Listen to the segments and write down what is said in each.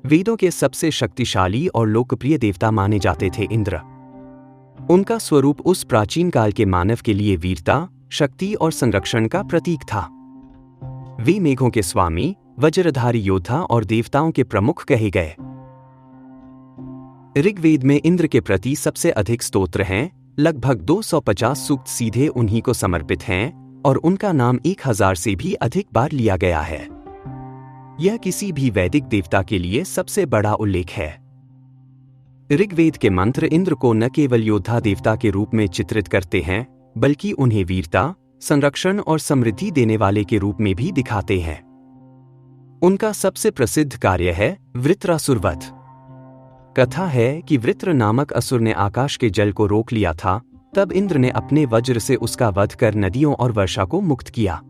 वेदों के सबसे शक्तिशाली और लोकप्रिय देवता माने जाते थे इंद्र। उनका स्वरूप उस प्राचीन काल के मानव के लिए वीरता, शक्ति और संरक्षण का प्रतीक था। वे मेघों के स्वामी, वज्रधारी योद्धा और देवताओं के प्रमुख कहे गए। ऋग्वेद में इंद्र के प्रति सबसे अधिक स्तोत्र हैं, लगभग 250 सूक्त सीधे उन्हीं को समर्पित हैं और उनका नाम 1000 से भी अधिक बार लिया गया है। यह किसी भी वैदिक देवता के लिए सबसे बड़ा उल्लेख है। ऋग्वेद के मंत्र इंद्र को न केवल योद्धा देवता के रूप में चित्रित करते हैं, बल्कि उन्हें वीरता, संरक्षण और समृद्धि देने वाले के रूप में भी दिखाते हैं। उनका सबसे प्रसिद्ध कार्य है वृत्रासुर वध। कथा है कि वृत्र नामक असुर ने आकाश के जल को रोक लिया था, तब इंद्र ने अपने वज्र से उसका वध कर नदियों और वर्षा को मुक्त किया।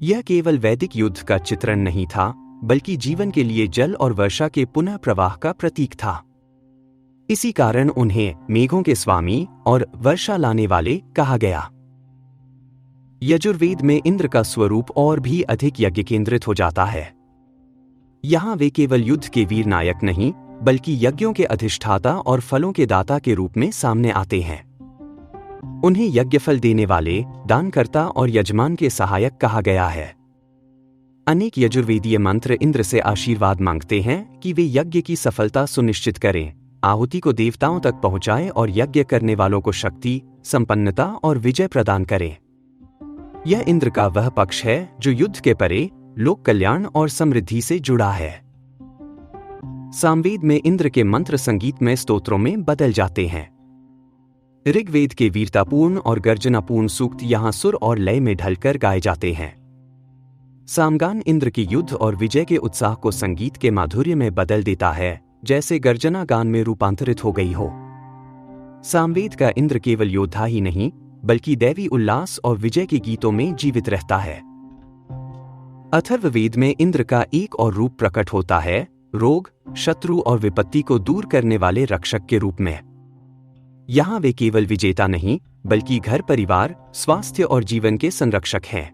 यह केवल वैदिक युद्ध का चित्रण नहीं था, बल्कि जीवन के लिए जल और वर्षा के पुनः प्रवाह का प्रतीक था। इसी कारण उन्हें मेघों के स्वामी और वर्षा लाने वाले कहा गया। यजुर्वेद में इंद्र का स्वरूप और भी अधिक यज्ञ केंद्रित हो जाता है। यहां वे केवल युद्ध के वीर नायक नहीं, बल्कि यज्ञों के अधिष्ठाता और फलों के दाता के रूप में सामने आते हैं। उन्हें यज्ञफल देने वाले, दानकर्ता और यजमान के सहायक कहा गया है। अनेक यजुर्वेदीय मंत्र इंद्र से आशीर्वाद मांगते हैं कि वे यज्ञ की सफलता सुनिश्चित करें, आहुति को देवताओं तक पहुंचाएं और यज्ञ करने वालों को शक्ति, संपन्नता और विजय प्रदान करें। यह इंद्र का वह पक्ष है जो युद्ध के परे लोक कल्याण और समृद्धि से जुड़ा है। सामवेद में इंद्र के मंत्र संगीतमय स्तोत्रों में बदल जाते हैं। ऋग्वेद के वीरतापूर्ण और गर्जनापूर्ण सूक्त यहां सुर और लय में ढलकर गाए जाते हैं। सामगान इंद्र की युद्ध और विजय के उत्साह को संगीत के माधुर्य में बदल देता है, जैसे गर्जना गान में रूपांतरित हो गई हो। सामवेद का इंद्र केवल योद्धा ही नहीं, बल्कि दैवी उल्लास और विजय के गीतों में जीवित रहता है। अथर्ववेद में इंद्र का एक और रूप प्रकट होता है, रोग, शत्रु और विपत्ति को दूर करने वाले रक्षक के रूप में। यहां वे केवल विजेता नहीं, बल्कि घर परिवार, स्वास्थ्य और जीवन के संरक्षक हैं।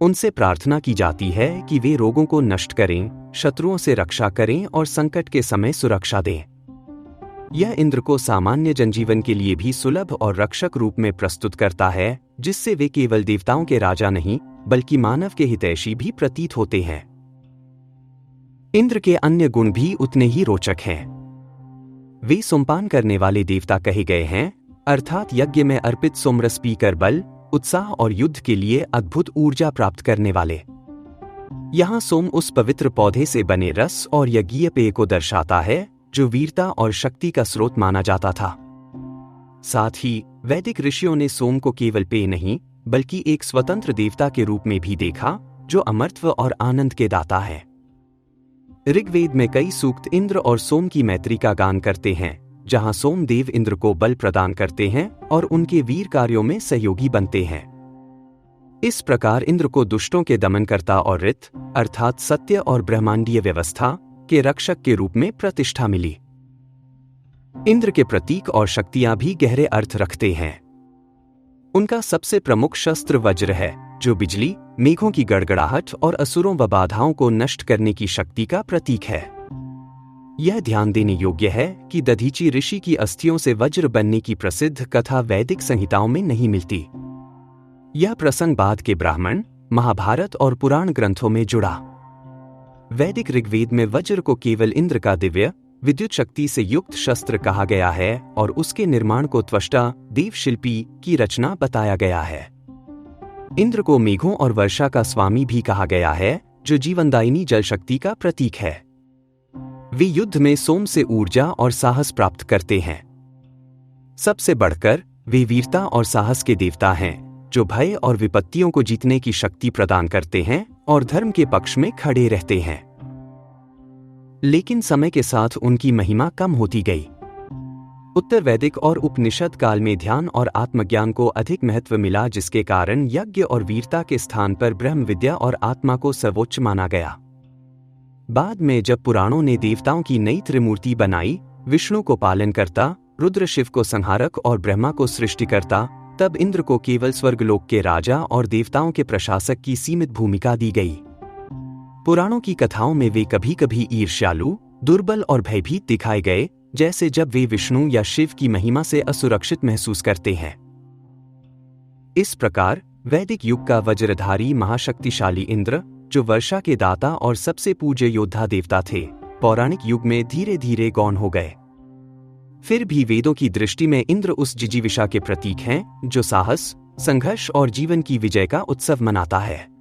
उनसे प्रार्थना की जाती है कि वे रोगों को नष्ट करें, शत्रुओं से रक्षा करें और संकट के समय सुरक्षा दें। यह इंद्र को सामान्य जनजीवन के लिए भी सुलभ और रक्षक रूप में प्रस्तुत करता है, जिससे वे केवल देवताओं के राजा नहीं, बल्कि मानव के हितैषी भी प्रतीत होते हैं। इंद्र के अन्य गुण भी उतने ही रोचक हैं। वे सुमपान करने वाले देवता कहे गए हैं, अर्थात यज्ञ में अर्पित सोमरस पीकर बल, उत्साह और युद्ध के लिए अद्भुत ऊर्जा प्राप्त करने वाले। यहां सोम उस पवित्र पौधे से बने रस और यज्ञीय पेय को दर्शाता है, जो वीरता और शक्ति का स्रोत माना जाता था। साथ ही वैदिक ऋषियों ने सोम को केवल पेय नहीं, बल्कि एक स्वतंत्र देवता के रूप में भी देखा, जो अमरत्व और आनंद के दाता है। ऋग्वेद में कई सूक्त इंद्र और सोम की मैत्री का गान करते हैं, जहां सोम देव इंद्र को बल प्रदान करते हैं और उनके वीर कार्यों में सहयोगी बनते हैं। इस प्रकार इंद्र को दुष्टों के दमनकर्ता और ऋत, अर्थात सत्य और ब्रह्मांडीय व्यवस्था के रक्षक के रूप में प्रतिष्ठा मिली। इंद्र के प्रतीक और शक्तियां भी गहरे अर्थ रखते हैं। उनका सबसे प्रमुख शस्त्र वज्र है, जो बिजली, मेघों की गड़गड़ाहट और असुरों व बाधाओं को नष्ट करने की शक्ति का प्रतीक है। यह ध्यान देने योग्य है कि दधीची ऋषि की अस्थियों से वज्र बनने की प्रसिद्ध कथा वैदिक संहिताओं में नहीं मिलती। यह प्रसंग बाद के ब्राह्मण, महाभारत और पुराण ग्रंथों में जुड़ा। वैदिक ऋग्वेद में वज्र को केवल इंद्र का दिव्य, विद्युत शक्ति से युक्त शस्त्र कहा गया है और उसके निर्माण को त्वष्टा, देवशिल्पी की रचना बताया गया है। इंद्र को मेघों और वर्षा का स्वामी भी कहा गया है, जो जीवनदायिनी जल शक्ति का प्रतीक है। वे युद्ध में सोम से ऊर्जा और साहस प्राप्त करते हैं। सबसे बढ़कर वे वीरता और साहस के देवता हैं, जो भय और विपत्तियों को जीतने की शक्ति प्रदान करते हैं और धर्म के पक्ष में खड़े रहते हैं। लेकिन समय के साथ उनकी महिमा कम होती गई। उत्तर वैदिक और उपनिषद काल में ध्यान और आत्मज्ञान को अधिक महत्व मिला, जिसके कारण यज्ञ और वीरता के स्थान पर ब्रह्म विद्या और आत्मा को सर्वोच्च माना गया। बाद में जब पुराणों ने देवताओं की नई त्रिमूर्ति बनाई, विष्णु को पालनकर्ता, रुद्र शिव को संहारक और ब्रह्मा को सृष्टिकर्ता, तब इंद्र को केवल स्वर्गलोक के राजा और देवताओं के प्रशासक की सीमित भूमिका दी गई। पुराणों की कथाओं में वे कभी कभी ईर्ष्यालु, दुर्बल और भयभीत दिखाए गए, जैसे जब वे विष्णु या शिव की महिमा से असुरक्षित महसूस करते हैं। इस प्रकार वैदिक युग का वज्रधारी महाशक्तिशाली इंद्र, जो वर्षा के दाता और सबसे पूज्य योद्धा देवता थे, पौराणिक युग में धीरे धीरे गौण हो गए। फिर भी वेदों की दृष्टि में इंद्र उस जिजीविषा के प्रतीक हैं जो साहस, संघर्ष और जीवन की विजय का उत्सव मनाता है।